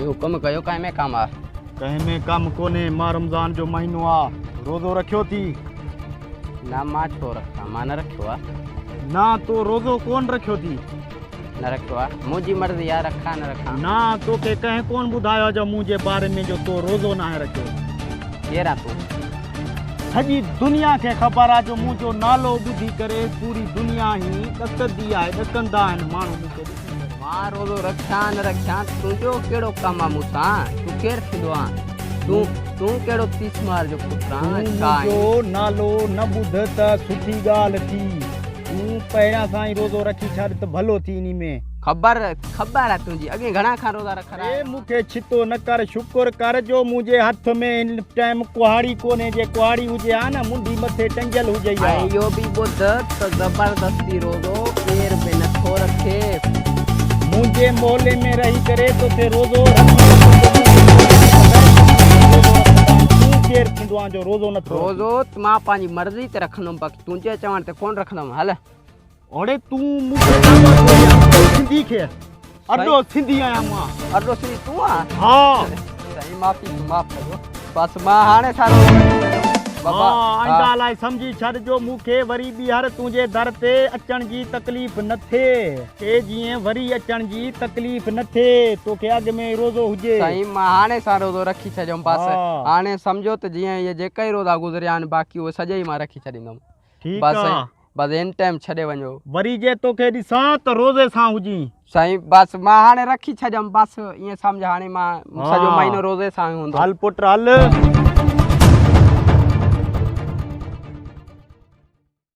साईं हुकुम कयो कंहिं में कम आ? कंहिं में कम कोने, मां रमज़ान जो महीनो आ, रोज़ो रखियो थी? ना मां छो रखां, मां न रखियो आ। ना तो रोज़ो कोन रखियो थी? न रखियो आ, मुंहिंजी मर्ज़ी आ रखां न रखां। ना तोखे कंहिं कोन ॿुधायो जो मुंहिंजे बारे में जो तो रोज़ो न आहे रखियो। केरु आहे तूं? सॼी दुनिया खे ख़बर आहे जो मुंहिंजो नालो ॿुधी करे पूरी दुनिया ई ॾकंदी आहे, ॾकंदा आहिनि माण्हू मूंखे ॾिसी करे। मां रोज़ो रखां न रखां, तुंहिंजो कहिड़ो कमु आहे मूंसां? तूं केरु थींदो आहे? तूं कहिड़ो तीसमार जो पुटु आहे? मुंहिंजो नालो न ॿुध त सुठी ॻाल्हि थी। तूं पहिरियां सां ई रोज़ो रखी छॾ त भलो थी इन में। ख़बर आहे तुंहिंजी, अॻे घणा खां रोज़ा रखंदा? मूंखे छितो न कर, शुक्र कर जो मुंहिंजे हथ में हिन टाइम कुहाड़ी कोन्हे। जे कुहाड़ी हुजे हा न मुंडी मथे टंगियल हुजे। इहो बि ॿुध त ज़बरदस्ती रोज़ो केर बि नथो रखे। मुंहिंजे मोहल्ले में रही करे तोखे रोज़ो केरु थींदो आहे जो रोज़ो नथो? रोज़ो मां पंहिंजी मर्ज़ी ते रखंदुमि, बाक़ी तुंहिंजे चवण ते कोन रखंदुमि। हल ओड़े तूं मूंखे सिंधी खे अॾो सिंधी आहियां मां। अॾो सिंधी तूं आहे? हा साईं माफ़ कजो, बसि मां हाणे सारो बाबा आइंदा लाइ सम्झी छॾ जो मूंखे वरी ॿीहर तुंहिंजे दर ते अचण जी तकलीफ़ न थिए। के जीअं वरी अचण जी तकलीफ़ न थिए, तोखे अॻ में रोज़ो हुजे। साईं मां हाणे सां रोज़ो रखी छॾियुमि, बसि हाणे सम्झो त जीअं इहे जेका ई रोज़ा गुज़रिया आहिनि बाक़ी उहे सॼे ई मां रखी छॾींदुमि। ठीकु आहे, बसि इन टाइम छॾे वञो। वरी जे तोखे ॾिसां त रोज़े सां हुजी। साईं बसि मां हाणे रखी छॾियुमि, बसि ईअं सम्झ हाणे मां सॼो महीनो रोज़े सां हूंदो। हल पुट हल।